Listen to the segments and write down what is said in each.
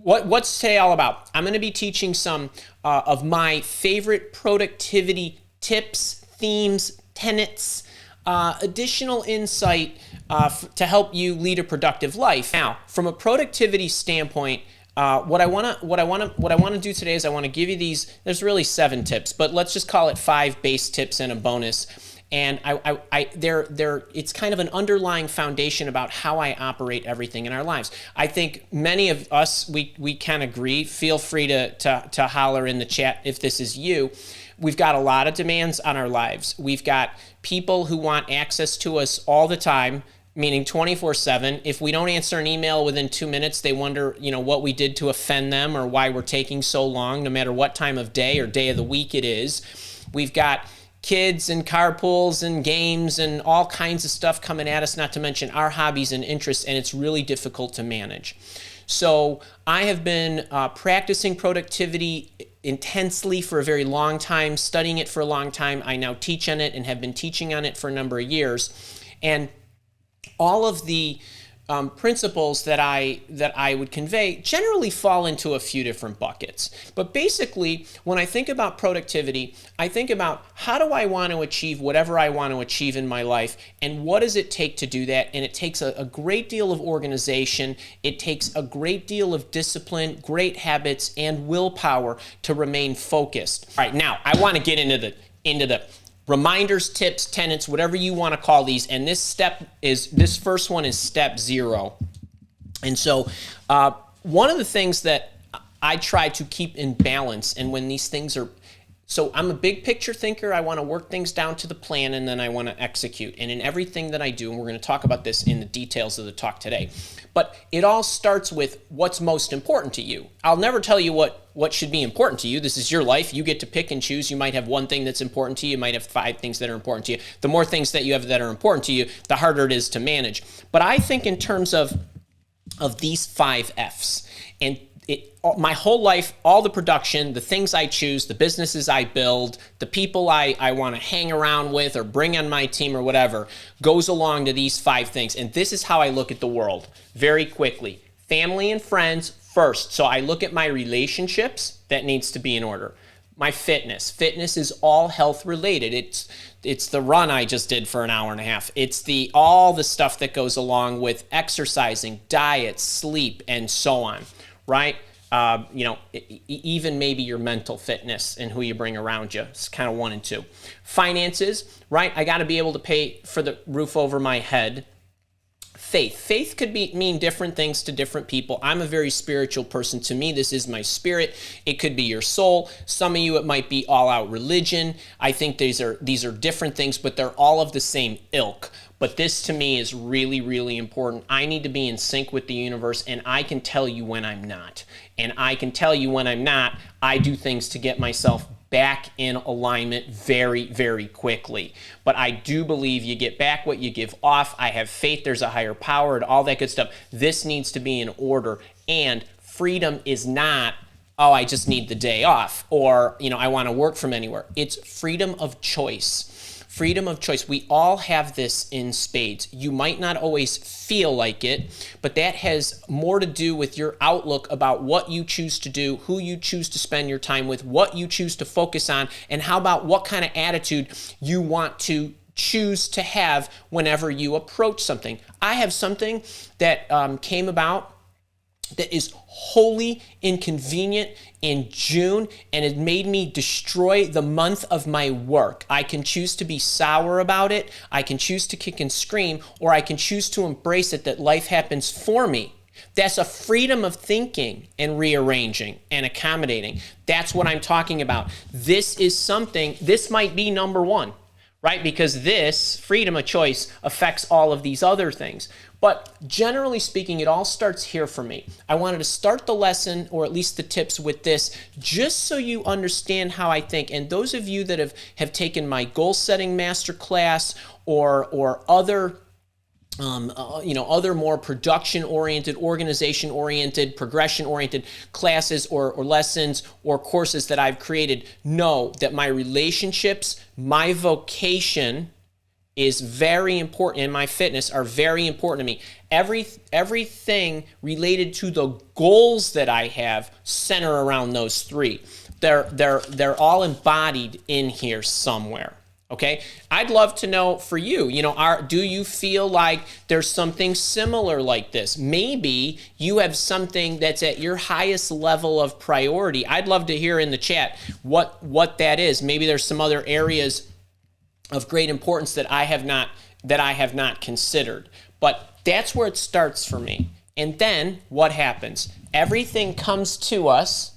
What's today all about? I'm going to be teaching some of my favorite productivity tips, themes, tenets, additional insight to help you lead a productive life. Now, from a productivity standpoint, what I want to do today is I want to give you these. There's really 7 tips, but let's just call it 5 base tips and a bonus. And it's kind of an underlying foundation about how I operate everything in our lives. I think many of us, we can agree. Feel free to holler in the chat if this is you. We've got a lot of demands on our lives. We've got people who want access to us all the time, meaning 24/7. If we don't answer an email within 2 minutes, they wonder, what we did to offend them or why we're taking so long, no matter what time of day or day of the week it is. We've got kids and carpools and games and all kinds of stuff coming at us, not to mention our hobbies and interests, and it's really difficult to manage. So I have been practicing productivity intensely for a very long time, studying it for a long time. I now teach on it and have been teaching on it for a number of years. And all of the principles that I would convey generally fall into a few different buckets. But basically, when I think about productivity, I think about how do I want to achieve whatever I want to achieve in my life, and what does it take to do that? And it takes a great deal of organization. It takes a great deal of discipline, great habits, and willpower to remain focused. All right, now I want to get into the reminders, tips, tenets, whatever you want to call these. And this first one is step 0. And so one of the things that I try to keep in balance, and when these things are, so I'm a big picture thinker. I want to work things down to the plan, and then I want to execute. And in everything that I do, and we're going to talk about this in the details of the talk today, but it all starts with what's most important to you. I'll never tell you what should be important to you. This is your life. You get to pick and choose. You might have one thing that's important to you. You might have 5 things that are important to you. The more things that you have that are important to you, the harder it is to manage. But I think in terms of these 5 F's, and my whole life, all the production, the things I choose, the businesses I build, the people I want to hang around with or bring on my team or whatever, goes along to these 5 things. And this is how I look at the world very quickly. Family and friends first. So I look at my relationships. That needs to be in order. My fitness. Fitness is all health related. It's the run I just did for an hour and a half. It's all the stuff that goes along with exercising, diet, sleep, and so on, right? Even maybe your mental fitness and who you bring around you. It's kind of 1 and 2. Finances, right? I got to be able to pay for the roof over my head. Faith could mean different things to different people. I'm a very spiritual person. To me, this is my spirit. It could be your soul. Some of you, it might be all-out religion. I think these are different things, but they're all of the same ilk. But this to me is really, really important. I need to be in sync with the universe, and I can tell you when I'm not. And I can tell you when I'm not, I do things to get myself back in alignment very, very quickly. But I do believe you get back what you give off. I have faith there's a higher power and all that good stuff. This needs to be in order. And freedom is not, oh, I just need the day off, or, I want to work from anywhere. It's freedom of choice. Freedom of choice. We all have this in spades. You might not always feel like it, but that has more to do with your outlook about what you choose to do, who you choose to spend your time with, what you choose to focus on, and how about what kind of attitude you want to choose to have whenever you approach something. I have something that came about that is wholly inconvenient in June, and it made me destroy the month of my work. I can choose to be sour about it, I can choose to kick and scream, or I can choose to embrace it that life happens for me. That's a freedom of thinking and rearranging and accommodating. That's what I'm talking about. This might be number 1, right? Because this freedom of choice affects all of these other things. But generally speaking, it all starts here for me. I wanted to start the lesson, or at least the tips, with this, just so you understand how I think. And those of you that have taken my goal-setting masterclass or other other more production-oriented, organization-oriented, progression-oriented classes or lessons or courses that I've created, know that my relationships, my vocation is very important, and my fitness are very important to me. Everything related to the goals that I have center around those three. They're all embodied in here somewhere. Okay, I'd love to know for you, do you feel like there's something similar like this? Maybe you have something that's at your highest level of priority. I'd love to hear in the chat what that is. Maybe there's some other areas of great importance that I have not considered. But that's where it starts for me. And then what happens? Everything comes to us,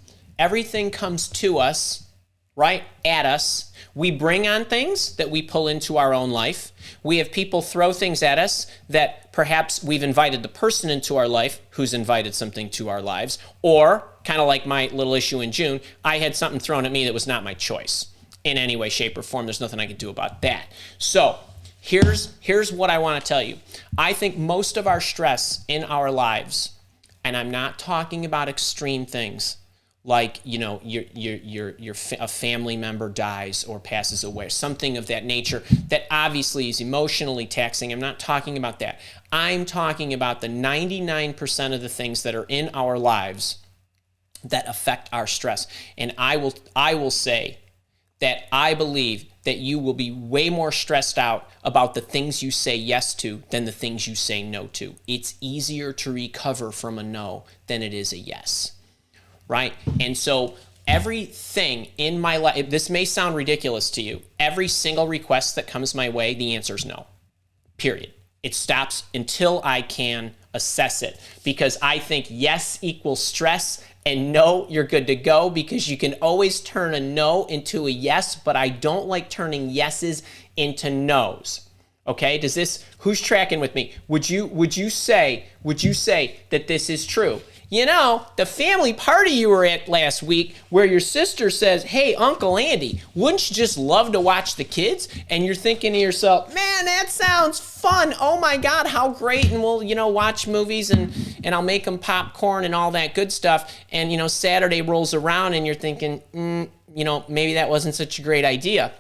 right, at us. We bring on things that we pull into our own life. We have people throw things at us that perhaps we've invited the person into our life who's invited something to our lives. Or, kind of like my little issue in June, I had something thrown at me that was not my choice in any way, shape, or form. There's nothing I can do about that. So here's what I want to tell you. I think most of our stress in our lives, and I'm not talking about extreme things, like, a family member dies or passes away, something of that nature that obviously is emotionally taxing. I'm not talking about that. I'm talking about the 99% of the things that are in our lives that affect our stress. And I will say that I believe that you will be way more stressed out about the things you say yes to than the things you say no to. It's easier to recover from a no than it is a yes. Right? And so everything in my life, this may sound ridiculous to you, every single request that comes my way, the answer is no. Period. It stops until I can assess it, because I think yes equals stress and no, you're good to go, because you can always turn a no into a yes, but I don't like turning yeses into nos. Okay? Who's tracking with me? Would you say that this is true? The family party you were at last week where your sister says, hey, Uncle Andy, wouldn't you just love to watch the kids? And you're thinking to yourself, man, that sounds fun. Oh my God, how great. And we'll, watch movies and I'll make them popcorn and all that good stuff. And, Saturday rolls around and you're thinking, maybe that wasn't such a great idea.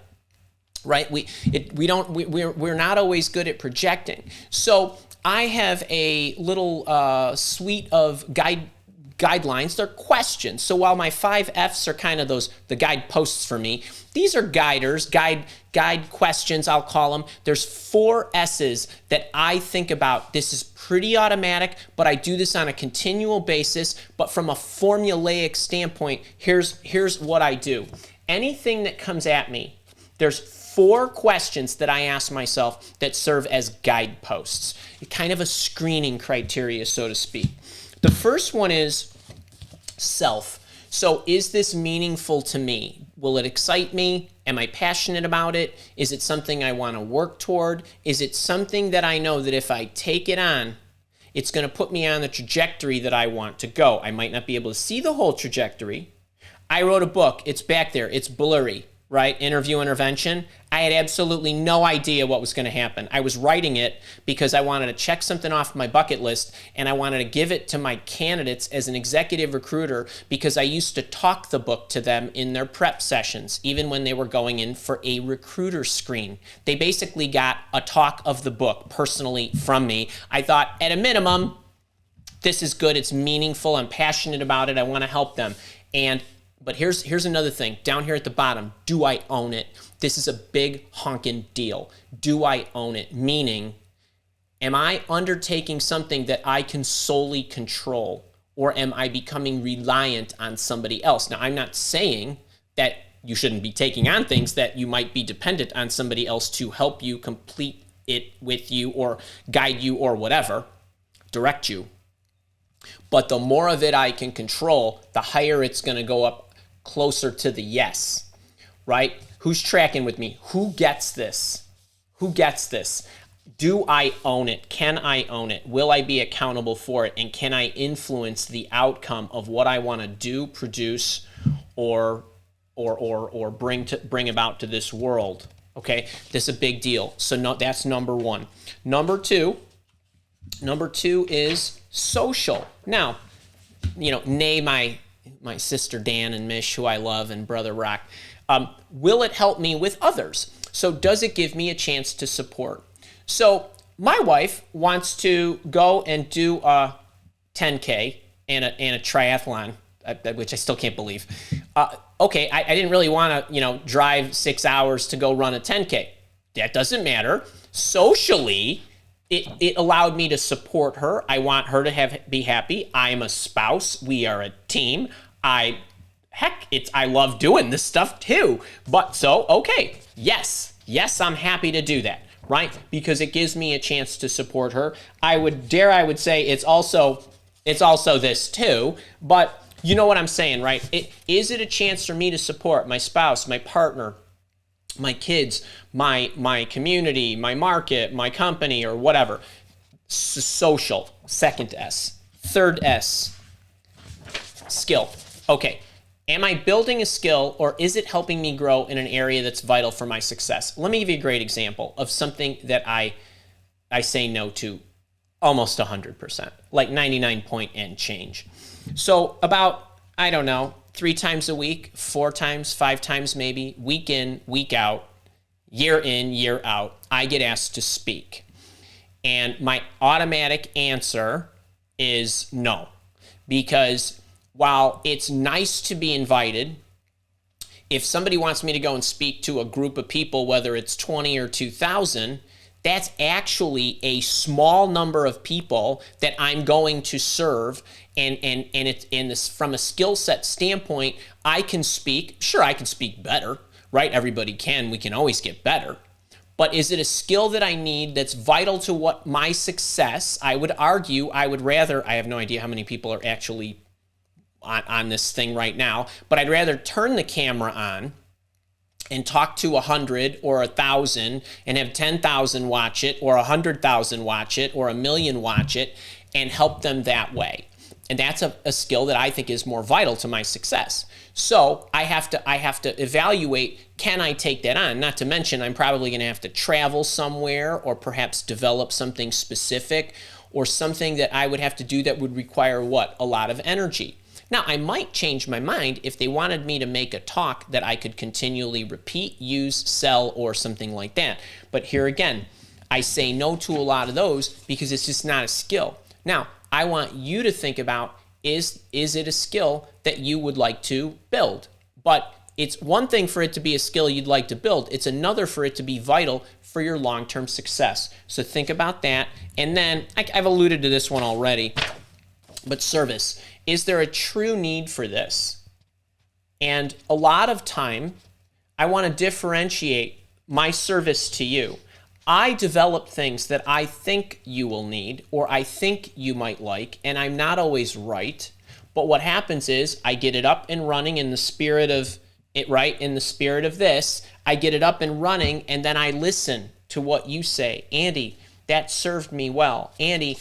Right? We're not always good at projecting. So I have a little suite of guidelines. They're questions. So while my 5 F's are kind of the guideposts for me, these are guide questions, I'll call them. There's 4 S's that I think about. This is pretty automatic, but I do this on a continual basis. But from a formulaic standpoint, here's what I do. Anything that comes at me, there's 4 questions that I ask myself that serve as guideposts, kind of a screening criteria, so to speak. The first one is self. So is this meaningful to me? Will it excite me? Am I passionate about it? Is it something I want to work toward? Is it something that I know that if I take it on, it's going to put me on the trajectory that I want to go? I might not be able to see the whole trajectory. I wrote a book. It's back there. It's blurry. Right? Interview intervention. I had absolutely no idea what was going to happen. I was writing it because I wanted to check something off my bucket list, and I wanted to give it to my candidates as an executive recruiter, because I used to talk the book to them in their prep sessions, even when they were going in for a recruiter screen. They basically got a talk of the book personally from me. I thought, at a minimum, this is good. It's meaningful. I'm passionate about it. I want to help them. But here's another thing. Down here at the bottom, do I own it? This is a big honkin' deal. Do I own it? Meaning, am I undertaking something that I can solely control, or am I becoming reliant on somebody else? Now, I'm not saying that you shouldn't be taking on things that you might be dependent on somebody else to help you complete it with you or guide you or whatever, direct you. But the more of it I can control, the higher it's going to go up, closer to the yes, right? Who's tracking with me? Who gets this? Who gets this? Do I own it? Can I own it? Will I be accountable for it? And can I influence the outcome of what I want to do, produce, or bring about to this world? Okay, this is a big deal. So that's number 1. Number two is social. Now, nay my sister Dan and Mish, who I love, and Brother Rock, will it help me with others? So does it give me a chance to support? So my wife wants to go and do a 10K and a triathlon, which I still can't believe. Okay, I didn't really want to, drive 6 hours to go run a 10K. That doesn't matter. Socially, it allowed me to support her. I want her to be happy. I'm a spouse. We are a team. I love doing this stuff too. But so, okay, yes, I'm happy to do that, right? Because it gives me a chance to support her. I would say it's also this too, but you know what I'm saying, right? Is it a chance for me to support my spouse, my partner, my kids, my community, my market, my company, or whatever? Social, second S. Third S, skill. Okay, am I building a skill, or is it helping me grow in an area that's vital for my success? Let me give you a great example of something that I say no to almost 100%, like 99 point and change. So about, 3 times a week, 4 times, 5 times maybe, week in, week out, year in, year out, I get asked to speak. And my automatic answer is no. Because while it's nice to be invited, if somebody wants me to go and speak to a group of people, whether it's 20 or 2,000, that's actually a small number of people that I'm going to serve, and it's in this, from a skill set standpoint, I can speak. Sure, I can speak better, right? Everybody can. We can always get better. But is it a skill that I need that's vital to what my success? I would argue I would rather, I have no idea how many people are actually on this thing right now, but I'd rather turn the camera on and talk to 100 or 1,000 and have 10,000 watch it, or 100,000 watch it, or 1,000,000 watch it, and help them that way. And that's a skill that I think is more vital to my success. So I have to evaluate, can I take that on? Not to mention, I'm probably going to have to travel somewhere, or perhaps develop something specific, or something that I would have to do that would require what? A lot of energy. Now, I might change my mind if they wanted me to make a talk that I could continually repeat, use, sell, or something like that. But here again, I say no to a lot of those because it's just not a skill. Now, I want you to think about, is it a skill that you would like to build? But it's one thing for it to be a skill you'd like to build. It's another for it to be vital for your long-term success. So think about that. And then, I've alluded to this one already, but service. Is there a true need for this? And a lot of time, I want to differentiate my service to you. I develop things that I think you will need, or I think you might like, and I'm not always right. But what happens is I get it up and running in the spirit of it, right? In the spirit of this, I get it up and running, and then I listen to what you say. Andy, that served me well. Andy,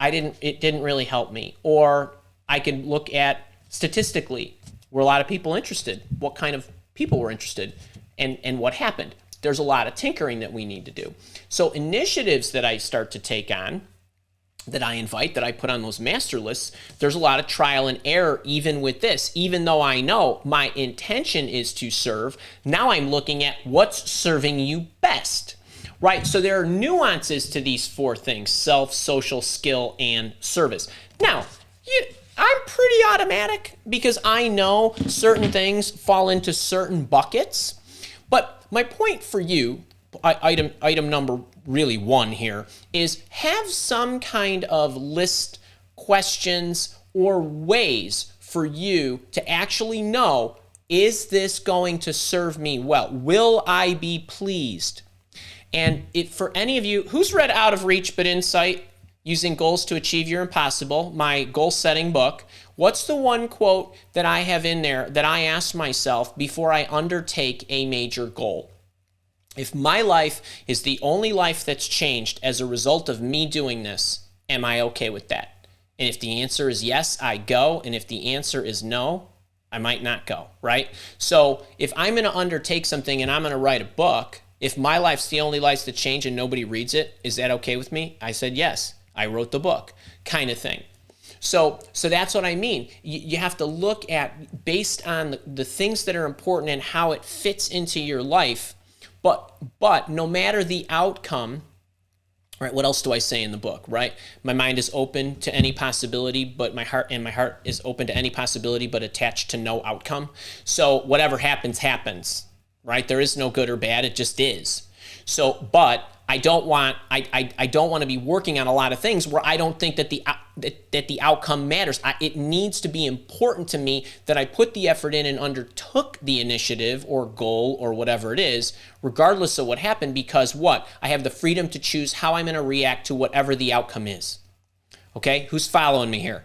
it didn't really help me. Or I can look at statistically, were a lot of people interested? What kind of people were interested? And what happened? There's a lot of tinkering that we need to do. So initiatives that I start to take on, that I invite, that I put on those master lists, there's a lot of trial and error even with this. Even though I know my intention is to serve, now I'm looking at what's serving you best. Right? So there are nuances to these 4 things: self, social, skill, and service. Now, I'm pretty automatic because I know certain things fall into certain buckets. But my point for you, item number really 1 here, is have some kind of list, questions, or ways for you to actually know, is this going to serve me well? Will I be pleased? And for any of you, who's read Out of Reach but Insight? Using Goals to Achieve Your Impossible, my goal-setting book. What's the one quote that I have in there that I ask myself before I undertake a major goal? If my life is the only life that's changed as a result of me doing this, am I okay with that? And if the answer is yes, I go. And if the answer is no, I might not go, right? So if I'm going to undertake something and I'm going to write a book, if my life's the only life that's changed and nobody reads it, is that okay with me? I said yes. I wrote the book, kind of thing. So that's what I mean. You have to look at, based on the things that are important and how it fits into your life, But no matter the outcome, right? What else do I say in the book, right? My mind is open to any possibility, but my heart is open to any possibility, but attached to no outcome. So whatever happens, happens, right? There is no good or bad. It just is. So, but I don't want to be working on a lot of things where I don't think that the outcome matters. It needs to be important to me that I put the effort in and undertook the initiative or goal or whatever it is, regardless of what happened, because what? I have the freedom to choose how I'm going to react to whatever the outcome is. Okay? Who's following me here?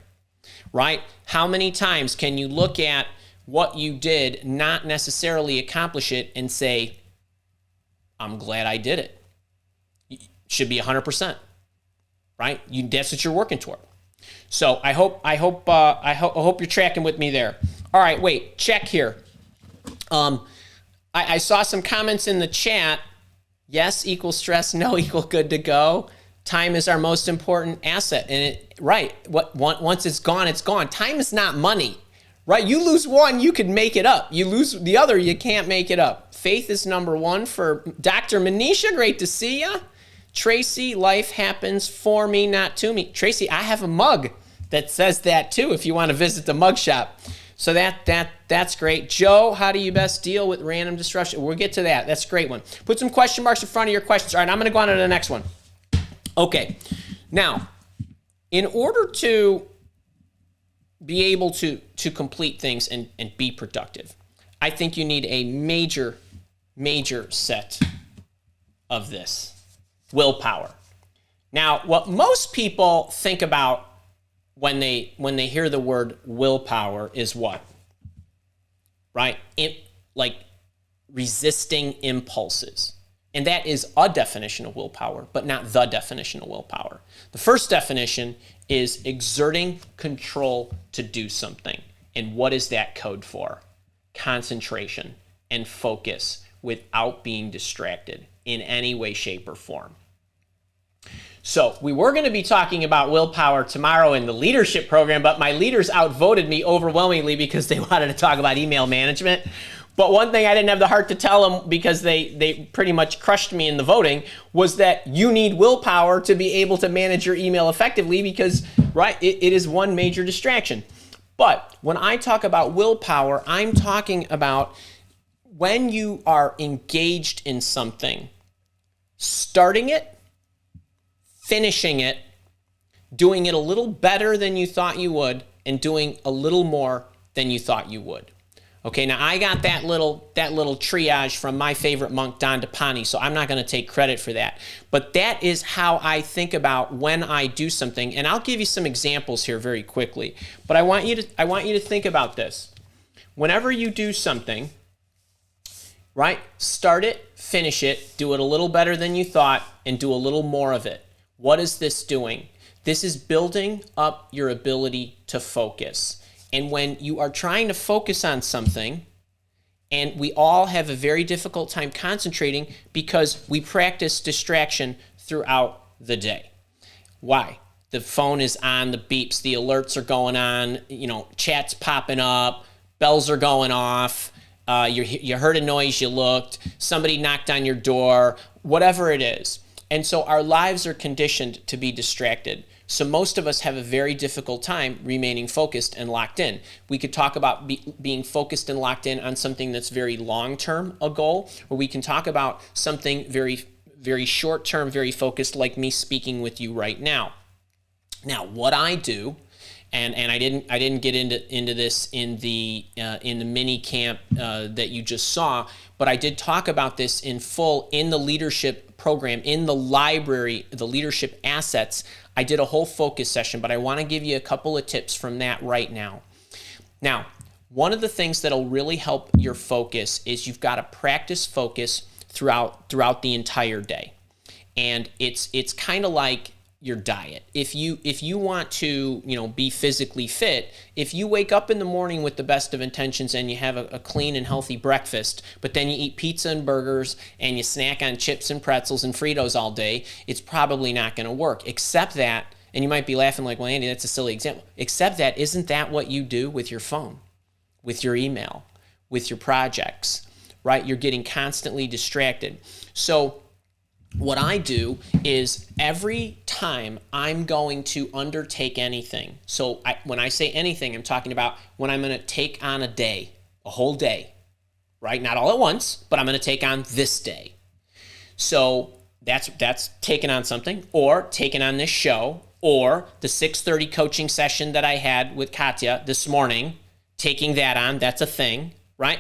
Right? How many times can you look at what you did, not necessarily accomplish it, and say, I'm glad I did it? Should be 100%, right? That's what you're working toward. So I hope you're tracking with me there. All right, wait, check here. I saw some comments in the chat. Yes equals stress, no equal good to go. Time is our most important asset, and once it's gone, it's gone. Time is not money, right? You lose one, you can make it up. You lose the other, you can't make it up. Faith is number one for Dr. Manisha. Great to see ya. Tracy, life happens for me, not to me. Tracy, I have a mug that says that too, if you want to visit the mug shop. So that's great. Joe, how do you best deal with random disruption? We'll get to that. That's a great one. Put some question marks in front of your questions. All right, I'm going to go on to the next one. Okay. Now, in order to be able to complete things and be productive, I think you need a major set of this. Willpower. Now, what most people think about when they hear the word willpower is what? Right? Like resisting impulses. And that is a definition of willpower, but not the definition of willpower. The first definition is exerting control to do something. And what is that code for? Concentration and focus without being distracted in any way, shape, or form. So we were going to be talking about willpower tomorrow in the leadership program, but my leaders outvoted me overwhelmingly because they wanted to talk about email management. But one thing I didn't have the heart to tell them, because they pretty much crushed me in the voting, was that you need willpower to be able to manage your email effectively, because right, it is one major distraction. But when I talk about willpower, I'm talking about when you are engaged in something, starting it, finishing it, doing it a little better than you thought you would, and doing a little more than you thought you would. Okay, now I got that little triage from my favorite monk, Don DePani, so I'm not going to take credit for that. But that is how I think about when I do something, and I'll give you some examples here very quickly. But I want you to think about this. Whenever you do something, right? Start it, finish it, do it a little better than you thought, and do a little more of it. What is this doing? This is building up your ability to focus. And when you are trying to focus on something, and we all have a very difficult time concentrating because we practice distraction throughout the day. Why? The phone is on, the beeps, the alerts are going on, chat's popping up, bells are going off, you heard a noise, you looked, somebody knocked on your door, whatever it is. And so our lives are conditioned to be distracted. So most of us have a very difficult time remaining focused and locked in. We could talk about being focused and locked in on something that's very long-term, a goal, or we can talk about something very, very short-term, very focused, like me speaking with you right now. Now, what I do, and I didn't get into this in the mini camp that you just saw, but I did talk about this in full in the leadership program, in the library, the leadership assets. I did a whole focus session, but I want to give you a couple of tips from that right now. Now, one of the things that'll really help your focus is you've got to practice focus throughout the entire day. And it's kind of like your diet. If you want to, be physically fit, if you wake up in the morning with the best of intentions and you have a clean and healthy breakfast, but then you eat pizza and burgers and you snack on chips and pretzels and Fritos all day, it's probably not going to work. Except that, and you might be laughing like, well, Andy, that's a silly example. Except that, isn't that what you do with your phone, with your email, with your projects, right? You're getting constantly distracted. So what I do is every time I'm going to undertake anything, so when I say anything, I'm talking about when I'm going to take on a day, a whole day, right? Not all at once, but I'm going to take on this day. So that's taking on something, or taking on this show, or the 6:30 coaching session that I had with Katya this morning, taking that on, that's a thing, right?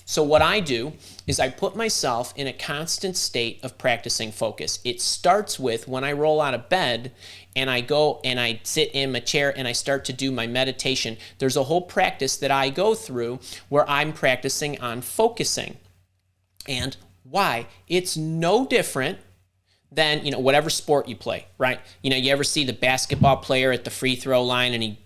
So what I do is I put myself in a constant state of practicing focus. It starts with when I roll out of bed and I go and I sit in my chair and I start to do my meditation. There's a whole practice that I go through where I'm practicing on focusing. And why? It's no different than, whatever sport you play, right? You ever see the basketball player at the free throw line and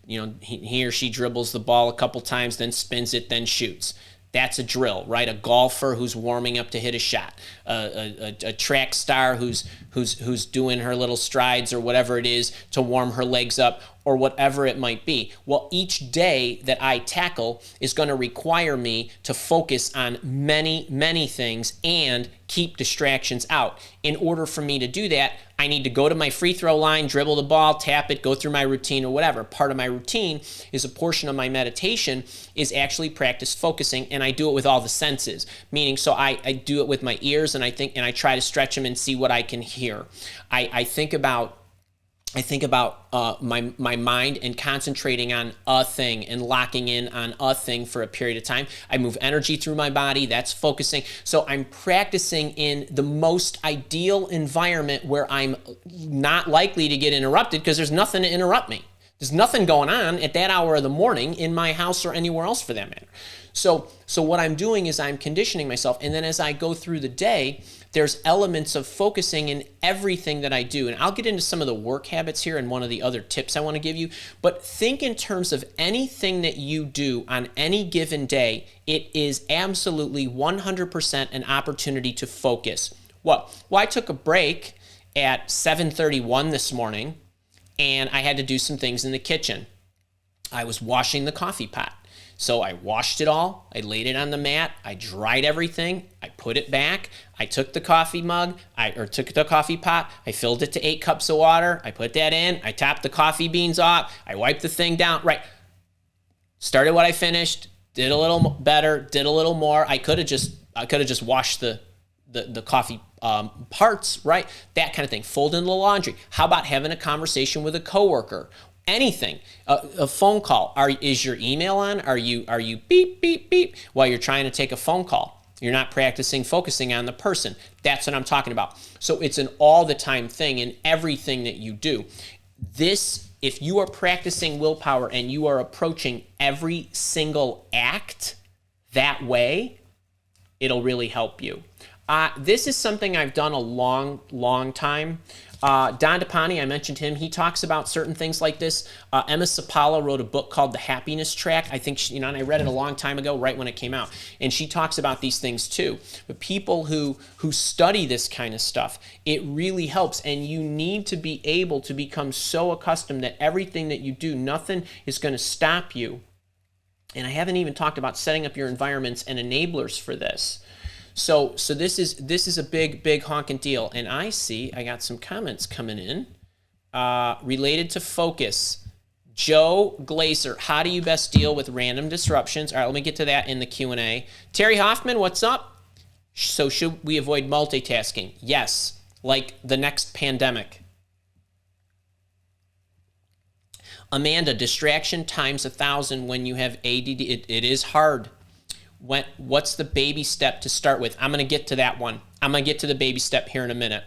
he or she dribbles the ball a couple times, then spins it, then shoots. That's a drill, right? A golfer who's warming up to hit a shot, a track star who's doing her little strides or whatever it is to warm her legs up, or whatever it might be. Well, each day that I tackle is going to require me to focus on many, many things and keep distractions out. In order for me to do that, I need to go to my free throw line, dribble the ball, tap it, go through my routine or whatever. Part of my routine is a portion of my meditation is actually practice focusing, and I do it with all the senses. Meaning, so I do it with my ears, and I try to stretch them and see what I can hear. I think about my mind and concentrating on a thing and locking in on a thing for a period of time. I move energy through my body. That's focusing. So I'm practicing in the most ideal environment where I'm not likely to get interrupted, because there's nothing to interrupt me. There's nothing going on at that hour of the morning in my house or anywhere else for that matter. So what I'm doing is I'm conditioning myself. And then as I go through the day, there's elements of focusing in everything that I do. And I'll get into some of the work habits here and one of the other tips I want to give you. But think in terms of anything that you do on any given day, it is absolutely 100% an opportunity to focus. Well, I took a break at 7:31 this morning, and I had to do some things in the kitchen. I was washing the coffee pot. So I washed it all, I laid it on the mat, I dried everything, I put it back, I took the coffee mug, took the coffee pot, I filled it to 8 cups of water, I put that in, I tapped the coffee beans off, I wiped the thing down, right. Started what I finished, did a little better, did a little more. I could have just washed the coffee parts, right? That kind of thing. Fold in the laundry. How about having a conversation with a coworker? Anything, a phone call. Is your email on? Are you beep, beep, beep while you're trying to take a phone call? You're not practicing focusing on the person. That's what I'm talking about. So it's an all the time thing in everything that you do. If you are practicing willpower and you are approaching every single act that way, it'll really help you. This is something I've done a long, long time. Don DePani, I mentioned him. He talks about certain things like this. Emma Sapala wrote a book called The Happiness Track. I think, and I read it a long time ago, right when it came out. And she talks about these things too. But people who study this kind of stuff, it really helps. And you need to be able to become so accustomed that everything that you do, nothing is going to stop you. And I haven't even talked about setting up your environments and enablers for this. So this is a big honking deal. And I got some comments coming in related to focus. Joe Glaser, how do you best deal with random disruptions? All right, let me get to that in the Q&A. Terry Hoffman, what's up? So should we avoid multitasking? Yes, like the next pandemic. Amanda, distraction times 1,000 when you have ADD. It is hard. What's the baby step to start with? I'm going to get to that one. I'm going to get to the baby step here in a minute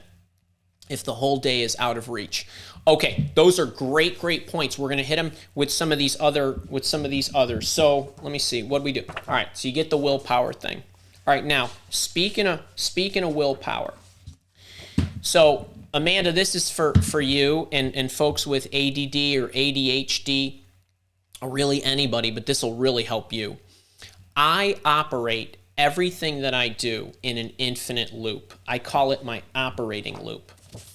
if the whole day is out of reach. Okay, those are great points. We're going to hit them with some of these others. So let me see. What do we do? All right, so you get the willpower thing. All right, now, speaking of willpower. So, Amanda, this is for you and folks with ADD or ADHD, or really anybody, but this will really help you. I operate everything that I do in an infinite loop. I call it my operating loop,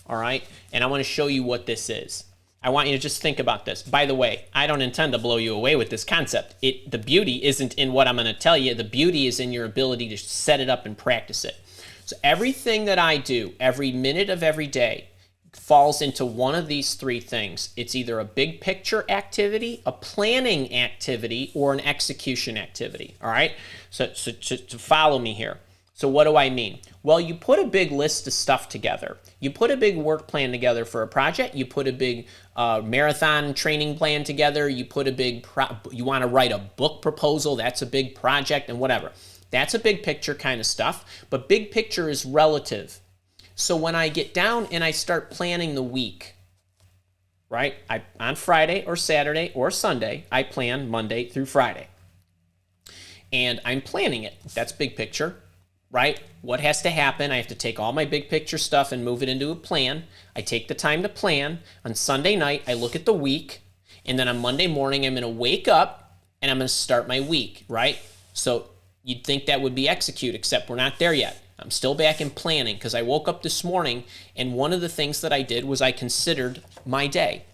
all right? And I want to show you what this is. I want you to just think about this. By the way, I don't intend to blow you away with this concept. The beauty isn't in what I'm going to tell you. The beauty is in your ability to set it up and practice it. So everything that I do, every minute of every day, falls into one of these three things. It's either a big picture activity, a planning activity, or an execution activity. All right? So to follow me here. So what do I mean? Well, you put a big list of stuff together. You put a big work plan together for a project. You put a big marathon training plan together. You put a big, you want to write a book proposal. That's a big project and whatever. That's a big picture kind of stuff. But big picture is relative. So when I get down and I start planning the week, right? On Friday or Saturday or Sunday, I plan Monday through Friday. And I'm planning it. That's big picture. Right? What has to happen? I have to take all my big picture stuff and move it into a plan. I take the time to plan. On Sunday night, I look at the week. And then on Monday morning, I'm going to wake up and I'm going to start my week, right? So you'd think that would be execute, except we're not there yet. I'm still back in planning because I woke up this morning and one of the things that I did was I considered my day.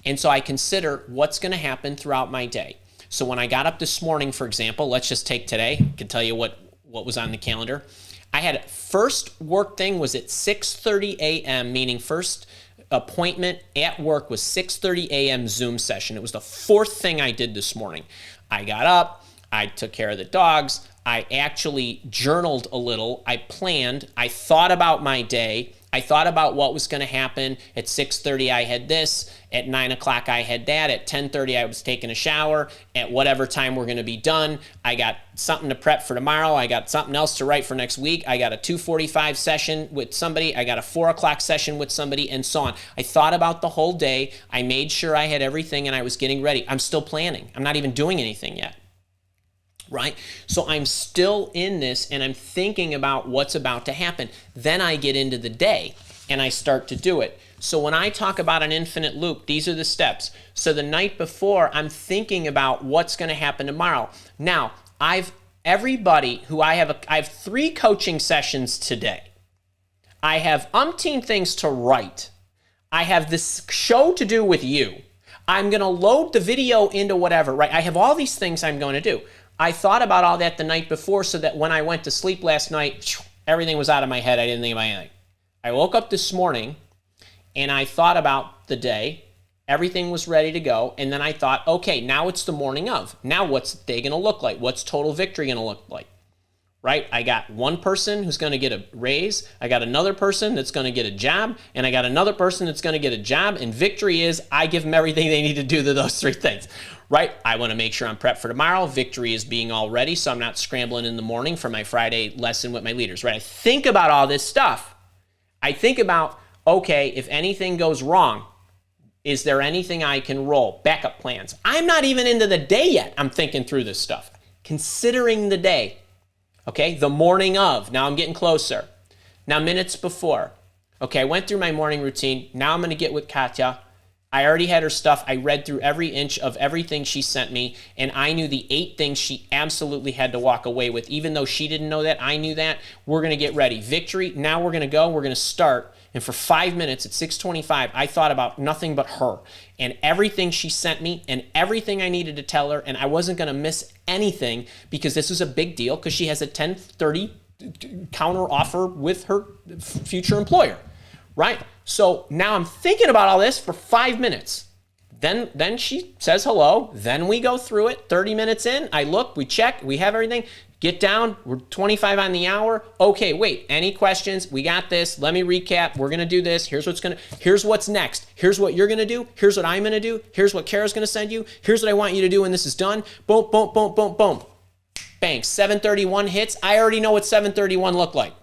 And so I consider what's going to happen throughout my day. So when I got up this morning, for example, let's just take today. I can tell you what was on the calendar. I had first work thing was at 6:30 a.m., meaning first appointment at work was 6:30 a.m. Zoom session. It was the fourth thing I did this morning. I got up, I took care of the dogs, I actually journaled a little, I planned, I thought about my day, I thought about what was going to happen. At 6:30 I had this, at 9 o'clock I had that, at 10:30 I was taking a shower, at whatever time we're going to be done, I got something to prep for tomorrow, I got something else to write for next week, I got a 2:45 session with somebody, I got a 4 o'clock session with somebody, and so on. I thought about the whole day, I made sure I had everything and I was getting ready. I'm still planning. I'm not even doing anything yet. Right? So I'm still in this and I'm thinking about what's about to happen. Then I get into the day and I start to do it. So when I talk about an infinite loop, these are the steps. So the night before, I'm thinking about what's going to happen tomorrow. Now, everybody who I have 3 coaching sessions today. I have umpteen things to write. I have this show to do with you. I'm going to load the video into whatever, right? I have all these things I'm going to do. I thought about all that the night before so that when I went to sleep last night, everything was out of my head. I didn't think about anything. I woke up this morning and I thought about the day. Everything was ready to go. And then I thought, okay, now it's the morning of. Now what's the day going to look like? What's total victory going to look like? Right? I got one person who's going to get a raise. I got another person that's going to get a job. And I got another person that's going to get a job. And victory is I give them everything they need to do to those 3 things. Right? I want to make sure I'm prepped for tomorrow. Victory is being all ready so I'm not scrambling in the morning for my Friday lesson with my leaders. Right? I think about all this stuff. I think about, okay, if anything goes wrong, is there anything I can roll? Backup plans. I'm not even into the day yet. I'm thinking through this stuff. Considering the day. Okay? The morning of. Now I'm getting closer. Now minutes before. Okay, I went through my morning routine. Now I'm going to get with Katya. I already had her stuff. I read through every inch of everything she sent me, and I knew the 8 things she absolutely had to walk away with. Even though she didn't know that, I knew that. We're going to get ready. Victory, now we're going to go. We're going to start. And for 5 minutes at 6:25, I thought about nothing but her and everything she sent me and everything I needed to tell her, and I wasn't going to miss anything because this is a big deal because she has a 10:30 counter offer with her future employer. Right? So now I'm thinking about all this for 5 minutes. Then she says hello. Then we go through it. 30 minutes in, I look, we check, we have everything. Get down. We're 25 on the hour. Okay, wait. Any questions? We got this. Let me recap. We're going to do this. Here's what's next. Here's what you're going to do. Here's what I'm going to do. Here's what Kara's going to send you. Here's what I want you to do when this is done. Boom, boom, boom, boom, boom. Bang. 7:31 hits. I already know what 7:31 looked like.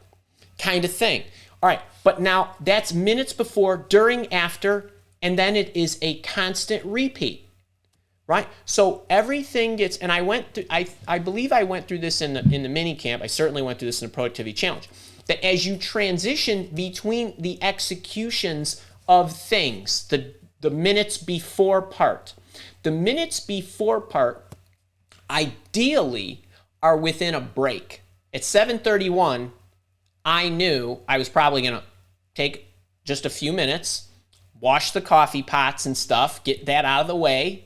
Kind of thing. All right. But now that's minutes before, during, after, and then it is a constant repeat, right? So everything gets, and I went through, I believe I went through this in the mini camp. I certainly went through this in the productivity challenge. That as you transition between the executions of things, the minutes before part, the minutes before part ideally are within a break. At 7:31, I knew I was probably going to take just a few minutes, wash the coffee pots and stuff, get that out of the way.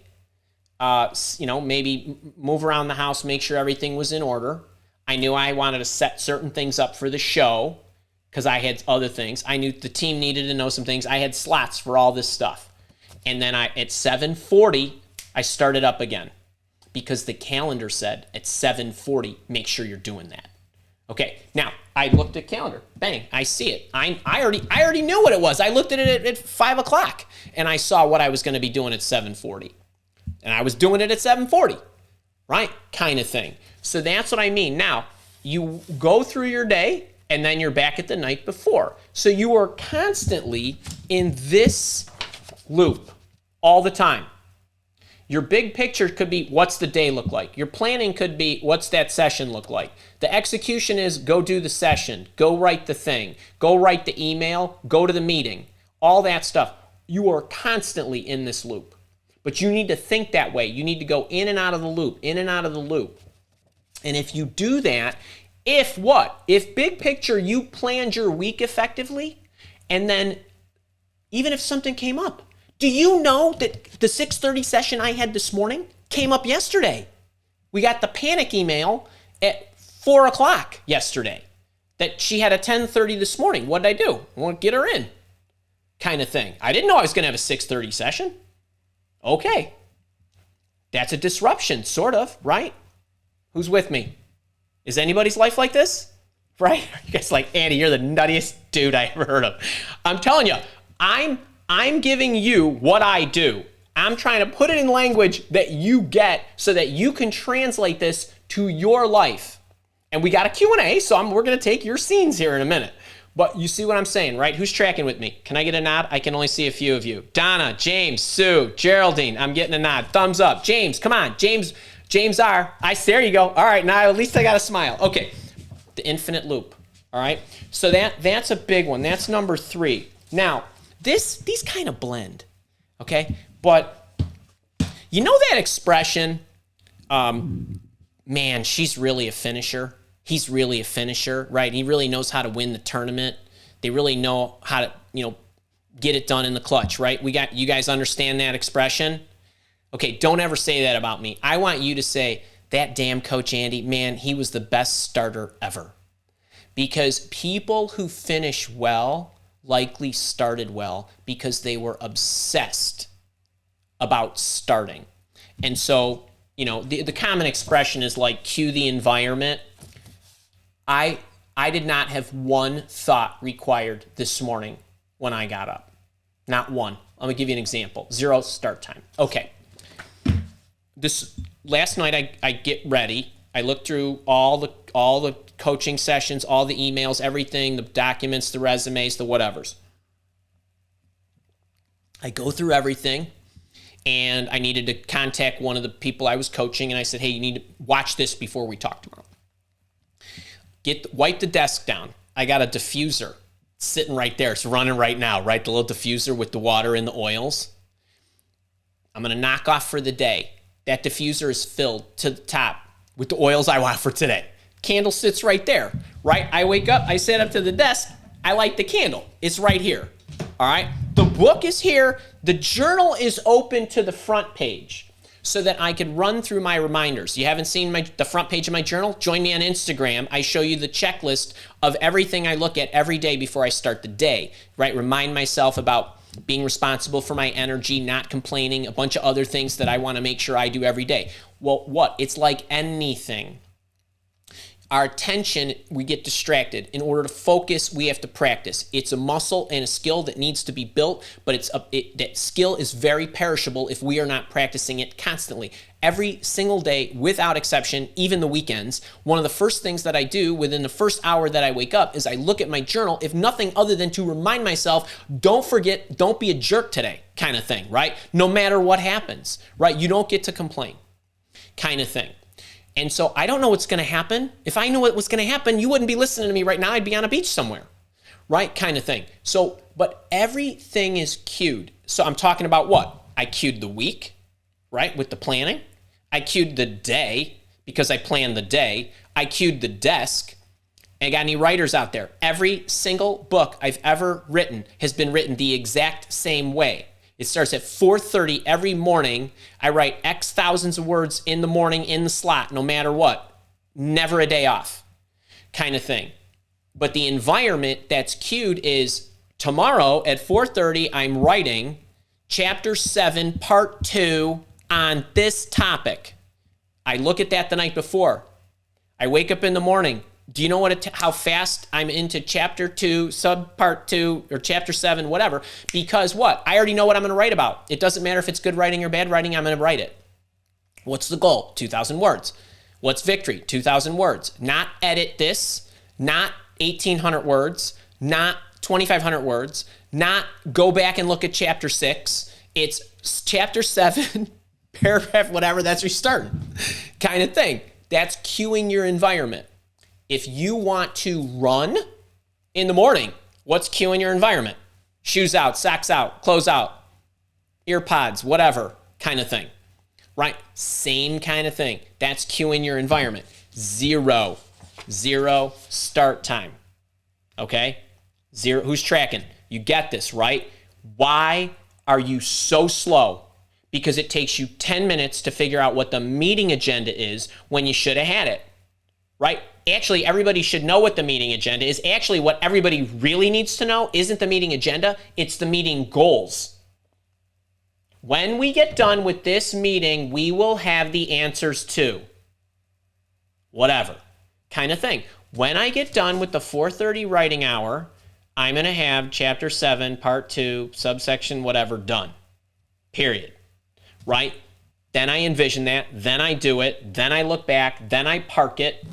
Maybe move around the house, make sure everything was in order. I knew I wanted to set certain things up for the show because I had other things. I knew the team needed to know some things. I had slots for all this stuff. And then at 7:40, I started up again because the calendar said at 7:40, make sure you're doing that. Okay, now I looked at calendar. Bang, I see it. I already knew what it was. I looked at it at 5 o'clock and I saw what I was going to be doing at 7:40. And I was doing it at 7:40, right? Kind of thing. So that's what I mean. Now, you go through your day and then you're back at the night before. So you are constantly in this loop all the time. Your big picture could be, what's the day look like? Your planning could be, what's that session look like? The execution is, go do the session, go write the thing, go write the email, go to the meeting, all that stuff. You are constantly in this loop. But you need to think that way. You need to go in and out of the loop, in and out of the loop. And if you do that, if big picture, you planned your week effectively, and then even if something came up, do you know that the 6:30 session I had this morning came up yesterday? We got the panic email at 4 o'clock yesterday that she had a 10:30 this morning. What did I do? I want to get her in, kind of thing. I didn't know I was going to have a 6:30 session. Okay. That's a disruption, sort of, right? Who's with me? Is anybody's life like this? Right? You guys like, Andy, you're the nuttiest dude I ever heard of. I'm telling you, I'm giving you what I do. I'm trying to put it in language that you get so that you can translate this to your life. And we got a Q&A, so we're going to take your scenes here in a minute. But you see what I'm saying, right? Who's tracking with me? Can I get a nod? I can only see a few of you. Donna, James, Sue, Geraldine. I'm getting a nod. Thumbs up. James, come on. James R. There you go. All right, now at least I got a smile. Okay, the infinite loop. All right, so that's a big one. That's number 3. Now, these kind of blend, okay? But you know that expression, man, she's really a finisher. He's really a finisher, right? He really knows how to win the tournament. They really know how to, get it done in the clutch, right? You guys understand that expression? Okay, don't ever say that about me. I want you to say, that damn Coach Andy, man, he was the best starter ever. Because people who finish well likely started well because they were obsessed about starting. And so, the common expression is like, cue the environment. I did not have one thought required this morning when I got up. Not one. I'm going to give you an example. 0 start time. Okay. Last night I get ready. I look through all the coaching sessions, all the emails, everything, the documents, the resumes, the whatevers. I go through everything, and I needed to contact one of the people I was coaching, and I said, hey, you need to watch this before we talk tomorrow. Wipe the desk down. I got a diffuser sitting right there. It's running right now, right? The little diffuser with the water and the oils. I'm going to knock off for the day. That diffuser is filled to the top with the oils I want for today. Candle sits right there, right? I wake up, I sit up to the desk, I light the candle. It's right here, all right? The book is here. The journal is open to the front page so that I could run through my reminders. You haven't seen the front page of my journal? Join me on Instagram. I show you the checklist of everything I look at every day before I start the day, right? Remind myself about being responsible for my energy, not complaining, a bunch of other things that I want to make sure I do every day. Well, what? It's like anything. Our attention, we get distracted. In order to focus, we have to practice. It's a muscle and a skill that needs to be built, but that skill is very perishable if we are not practicing it constantly. Every single day, without exception, even the weekends, one of the first things that I do within the first hour that I wake up is I look at my journal, if nothing other than to remind myself, don't forget, don't be a jerk today, kind of thing, right? No matter what happens, right? You don't get to complain, kind of thing. And so I don't know what's going to happen. If I knew what was going to happen, you wouldn't be listening to me right now. I'd be on a beach somewhere, right? Kind of thing. So, but everything is cued. So I'm talking about what? I cued the week, right? With the planning. I cued the day because I planned the day. I cued the desk. I got any writers out there? Every single book I've ever written has been written the exact same way. It starts at 4:30 every morning. I write X thousands of words in the morning in the slot, no matter what. Never a day off kind of thing. But the environment that's cued is tomorrow at 4:30, I'm writing chapter 7, part 2 on this topic. I look at that the night before. I wake up in the morning. Do you know how fast I'm into chapter 2, sub part 2, or chapter 7, whatever? Because what? I already know what I'm going to write about. It doesn't matter if it's good writing or bad writing, I'm going to write it. What's the goal? 2,000 words. What's victory? 2,000 words. Not edit this, not 1,800 words, not 2,500 words, not go back and look at chapter 6. It's chapter 7, paragraph, whatever, that's restarting kind of thing. That's cueing your environment. If you want to run in the morning, what's cueing your environment? Shoes out, socks out, clothes out, ear pods, whatever kind of thing, right? Same kind of thing. That's cueing your environment. Zero start time, okay? Zero, who's tracking? You get this, right? Why are you so slow? Because it takes you 10 minutes to figure out what the meeting agenda is when you should have had it, right? Actually, everybody should know what the meeting agenda is. Actually, what everybody really needs to know isn't the meeting agenda, it's the meeting goals. When we get done with this meeting, we will have the answers to whatever kind of thing. When I get done with the 4:30 writing hour, I'm going to have chapter 7, part 2, subsection whatever done, period, right? Then I envision that, then I do it, then I look back, then I park it,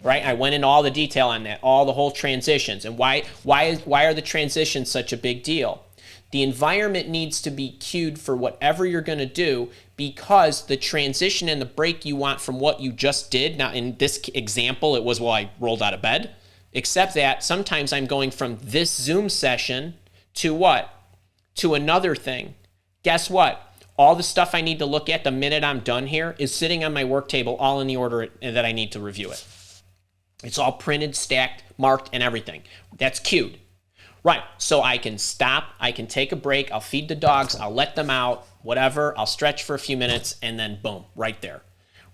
right? I went into all the detail on that, all the whole transitions. And why are the transitions such a big deal? The environment needs to be cued for whatever you're going to do, because the transition and the break you want from what you just did. Now, in this example, it was, well, I rolled out of bed. Except that sometimes I'm going from this Zoom session to what? To another thing. Guess what? All the stuff I need to look at the minute I'm done here is sitting on my work table, all in the order that I need to review it. It's all printed, stacked, marked, and everything. That's cued. Right, so I can stop, I can take a break, I'll feed the dogs, I'll let them out, whatever, I'll stretch for a few minutes, and then boom, right there.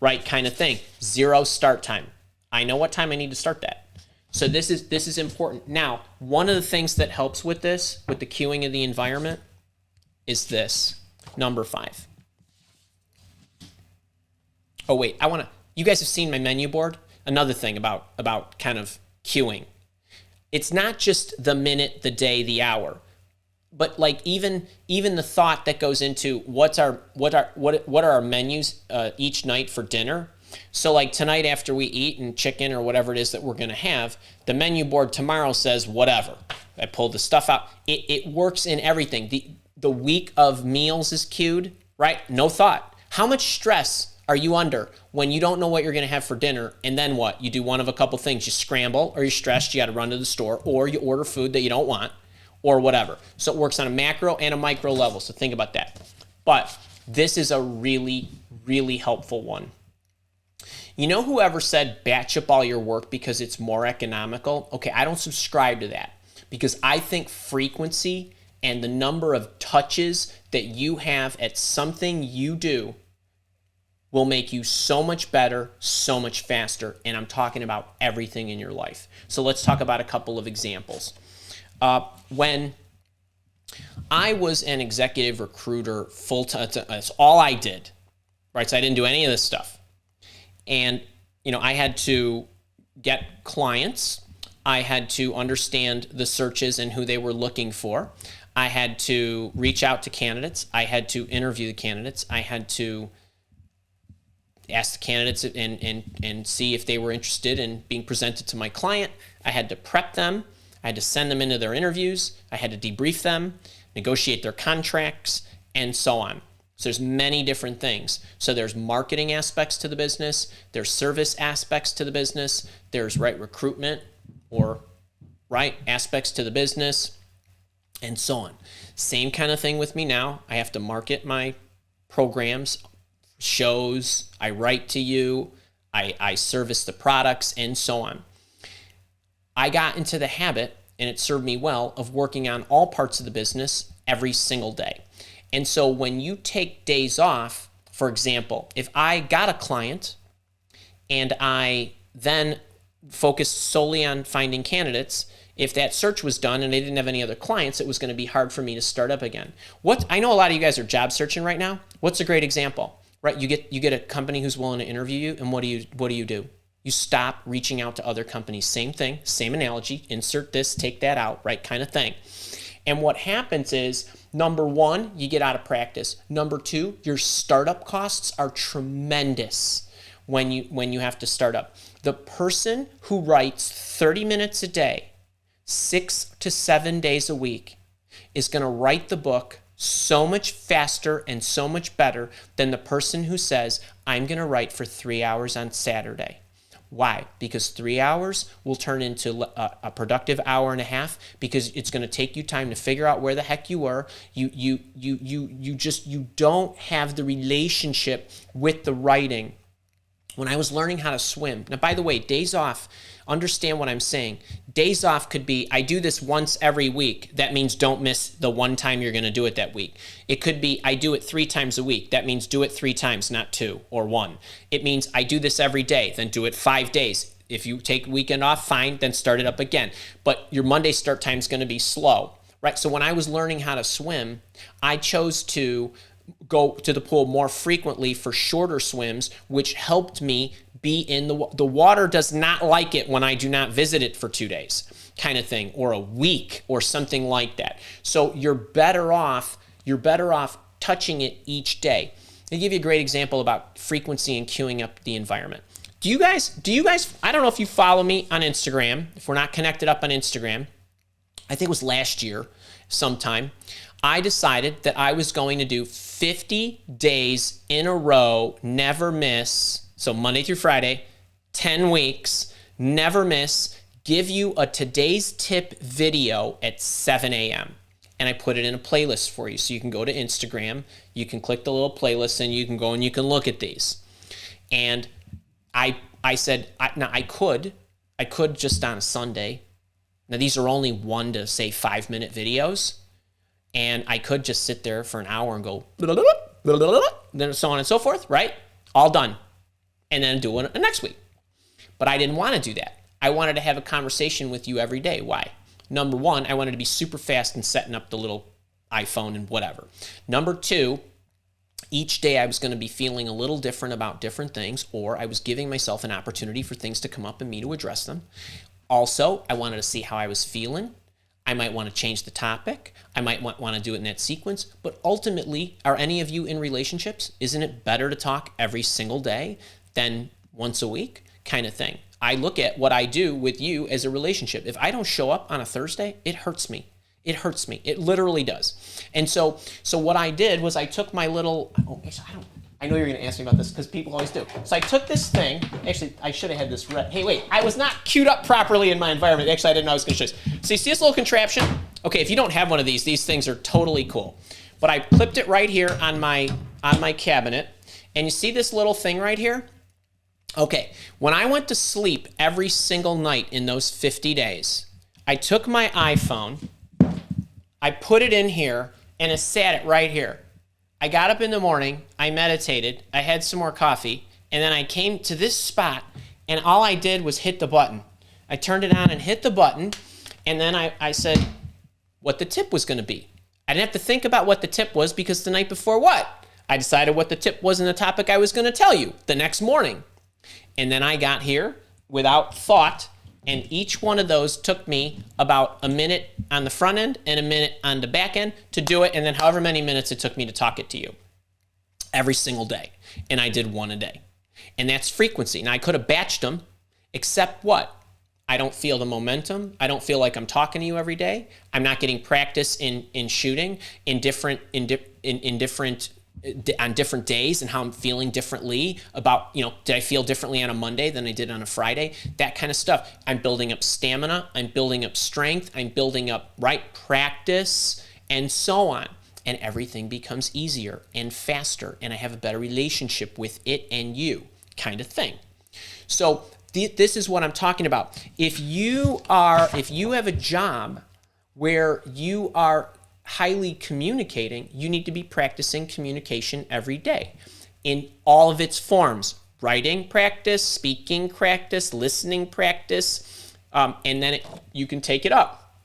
Right kind of thing. Zero start time. I know what time I need to start that. So this is important. Now, one of the things that helps with this, with the cueing of the environment, is this, number 5. Oh wait, you guys have seen my menu board? Another thing about kind of cueing. It's not just the minute, the day, the hour, but like even the thought that goes into what are our menus each night for dinner. So like tonight after we eat and chicken or whatever it is that we're gonna have, the menu board tomorrow says whatever. I pulled the stuff out. It works in everything. The week of meals is cued, right? No thought. How much stress are you under when you don't know what you're going to have for dinner, and then what? You do one of a couple things. You scramble, or you're stressed, you got to run to the store, or you order food that you don't want, or whatever. So it works on a macro and a micro level, so think about that. But this is a really, really helpful one. You know, whoever said batch up all your work because it's more economical? Okay, I don't subscribe to that, because I think frequency and the number of touches that you have at something you do will make you so much better, so much faster, and I'm talking about everything in your life. So let's talk about a couple of examples. When I was an executive recruiter full-time, that's all I did, right? So I didn't do any of this stuff. And, you know, I had to get clients. I had to understand the searches and who they were looking for. I had to reach out to candidates. I had to interview the candidates. I had to ask the candidates and see if they were interested in being presented to my client. I had to prep them. I had to send them into their interviews. I had to debrief them, negotiate their contracts, and so on. So there's many different things. So there's marketing aspects to the business. There's service aspects to the business. There's recruitment or aspects to the business, and so on. Same kind of thing with me now. I have to market my programs, shows, I write to you, I service the products, and so on. I got into the habit, and it served me well, of working on all parts of the business every single day. And so when you take days off, for example, if I got a client and I then focused solely on finding candidates, if that search was done and they didn't have any other clients, it was going to be hard for me to start up again. I know a lot of you guys are job searching right now. What's a great example? Right? You get a company who's willing to interview you, and what do you do? You stop reaching out to other companies. Same thing, same analogy. Insert this, take that out, right? Kind of thing. And what happens is, number one, you get out of practice. Number two, your startup costs are tremendous when you have to start up. The person who writes 30 minutes a day, 6 to 7 days a week, is going to write the book so much faster and so much better than the person who says, I'm going to write for 3 hours on Saturday. Why? Because 3 hours will turn into a productive hour and a half, because it's going to take you time to figure out where the heck you were. You don't have the relationship with the writing. When I was learning how to swim, now by the way, days off, understand what I'm saying. Days off could be, I do this once every week. That means don't miss the one time you're going to do it that week. It could be, I do it 3 times a week. That means do it 3 times, not 2 or 1. It means I do this every day, then do it 5 days. If you take a weekend off, fine, then start it up again. But your Monday start time is going to be slow, right? So when I was learning how to swim, I chose to go to the pool more frequently for shorter swims, which helped me be in the water. Does not like it when I do not visit it for 2 days, kind of thing, or a week or something like that. So you're better off touching it each day. I'll give you a great example about frequency and queuing up the environment. Do you guys, I don't know if you follow me on Instagram, if we're not connected up on Instagram, I think it was last year sometime, I decided that I was going to do 50 days in a row, never miss. So Monday through Friday, 10 weeks, never miss, give you a today's tip video at 7 a.m. And I put it in a playlist for you. So you can go to Instagram, you can click the little playlist, and you can go and you can look at these. And I said, I could just on a Sunday. Now these are only 1 to say 5 minute videos. And I could just sit there for an hour and go, then so on and so forth, right? All done. And then do it next week. But I didn't want to do that. I wanted to have a conversation with you every day. Why? Number one, I wanted to be super fast in setting up the little iPhone and whatever. Number two, each day I was going to be feeling a little different about different things, or I was giving myself an opportunity for things to come up and me to address them. Also, I wanted to see how I was feeling. I might want to change the topic. I might want to do it in that sequence. But ultimately, are any of you in relationships? Isn't it better to talk every single day than once a week, kind of thing? I look at what I do with you as a relationship. If I don't show up on a Thursday, it hurts me. It hurts me. It literally does. And so what I did was I took my little, I know you're going to ask me about this because people always do. So I took this thing. Actually, I should have had this red. Hey, wait. I was not queued up properly in my environment. Actually, I didn't know I was going to show this. So you see this little contraption? Okay, if you don't have one of these things are totally cool. But I clipped it right here on my cabinet. And you see this little thing right here? Okay, when I went to sleep every single night in those 50 days, I took my iPhone, I put it in here, and it sat it right here. I got up in the morning, I meditated, I had some more coffee, and then I came to this spot, and all I did was hit the button. I turned it on and hit the button, and then I said what the tip was going to be. I didn't have to think about what the tip was because the night before what? I decided what the tip was and the topic I was going to tell you the next morning. And then I got here without thought, and each one of those took me about a minute on the front end and a minute on the back end to do it, and then however many minutes it took me to talk it to you every single day. And I did one a day. And that's frequency. Now, I could have batched them, except what? I don't feel the momentum. I don't feel like I'm talking to you every day. I'm not getting practice in shooting on different days and how I'm feeling differently about, did I feel differently on a Monday than I did on a Friday? That kind of stuff. I'm building up stamina. I'm building up strength. I'm building up practice and so on. And everything becomes easier and faster. And I have a better relationship with it and you kind of thing. So This is what I'm talking about. If you have a job where you are highly communicating, you need to be practicing communication every day in all of its forms. Writing practice, speaking practice, listening practice, and then you can take it up.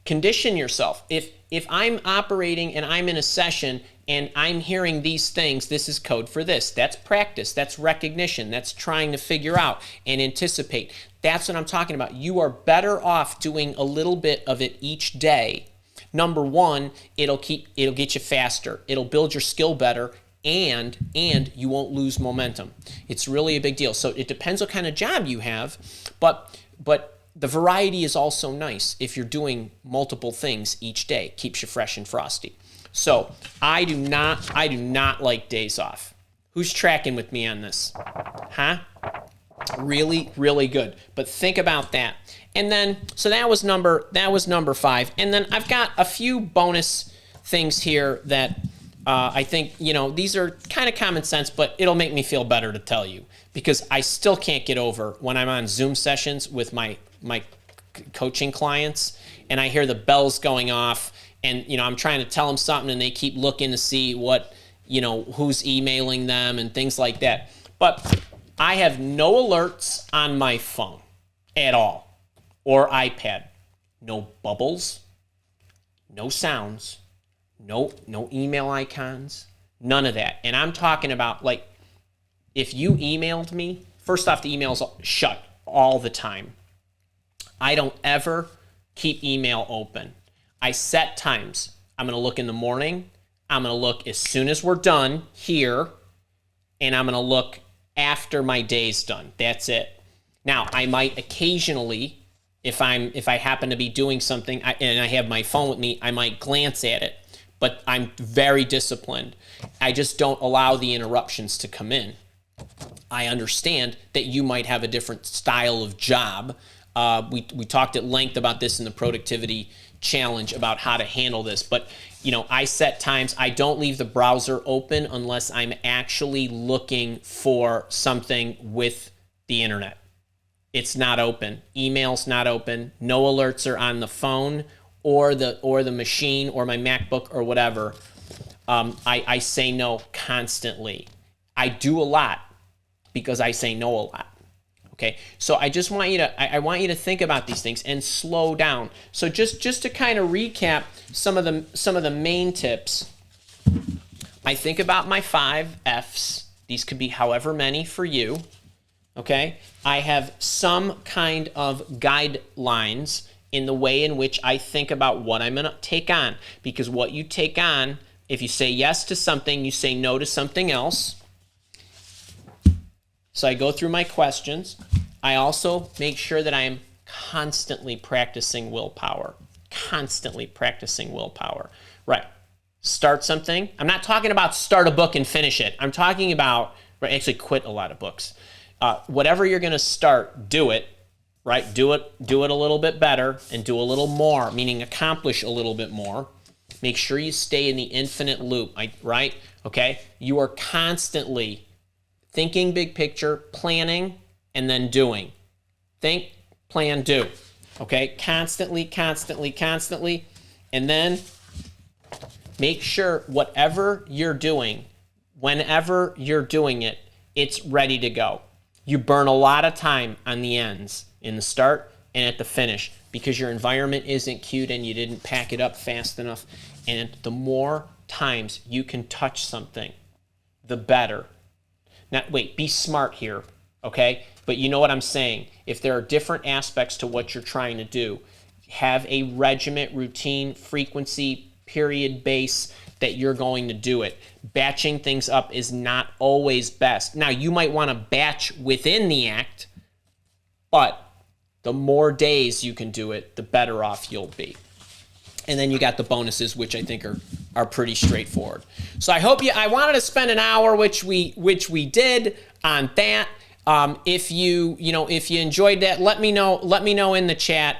Condition yourself. If I'm operating and I'm in a session and I'm hearing these things, this is code for this. That's practice. That's recognition. That's trying to figure out and anticipate. That's what I'm talking about. You are better off doing a little bit of it each day. Number one, it'll get you faster. It'll build your skill better, and you won't lose momentum. It's really a big deal. So it depends what kind of job you have, but the variety is also nice if you're doing multiple things each day. Keeps you fresh and frosty. So I do not like days off. Who's tracking with me on this? Huh? Really, really good. But think about that. And then, so that was number 5. And then I've got a few bonus things here that I think, these are kind of common sense, but it'll make me feel better to tell you, because I still can't get over when I'm on Zoom sessions with my coaching clients and I hear the bells going off and, I'm trying to tell them something and they keep looking to see what, who's emailing them and things like that. But I have no alerts on my phone at all or iPad. No bubbles, no sounds, no email icons, none of that. And I'm talking about, like, if you emailed me, first off, the email's shut all the time. I don't ever keep email open. I set times. I'm going to look in the morning. I'm going to look as soon as we're done here, and I'm going to look after my day's done. That's it. Now, I might occasionally, if I happen to be doing something and I have my phone with me, I might glance at it, but I'm very disciplined. I just don't allow the interruptions to come in. I understand that you might have a different style of job. We talked at length about this in the productivity challenge about how to handle this, but I set times. I don't leave the browser open unless I'm actually looking for something with the internet. It's not open. Email's not open. No alerts are on the phone or the machine or my MacBook or whatever. I say no constantly. I do a lot because I say no a lot. Okay, so I just want you to I want you to think about these things and slow down. So just to kind of recap some of the main tips. I think about my 5 F's. These could be however many for you. Okay, I have some kind of guidelines in the way in which I think about what I'm going to take on, because what you take on, if you say yes to something, you say no to something else. So I go through my questions. I also make sure that I am constantly practicing willpower. Constantly practicing willpower. Right. Start something. I'm not talking about start a book and finish it. I'm talking about, actually quit a lot of books. Whatever you're going to start, do it. Right? Do it a little bit better and do a little more, meaning accomplish a little bit more. Make sure you stay in the infinite loop, right? Okay? You are constantly thinking big picture, planning, and then doing. Think, plan, do. Okay? Constantly. And then make sure whatever you're doing, whenever you're doing it, it's ready to go. You burn a lot of time on the ends, in the start and at the finish, because your environment isn't cued and you didn't pack it up fast enough. And the more times you can touch something, the better. Now, wait, be smart here, okay? But you know what I'm saying. If there are different aspects to what you're trying to do, have a regiment, routine, frequency, period, base that you're going to do it. Batching things up is not always best. Now, you might want to batch within the act, but the more days you can do it, the better off you'll be. And then you got the bonuses, which I think are pretty straightforward. So I wanted to spend an hour, which we did on that. If you enjoyed that, let me know in the chat.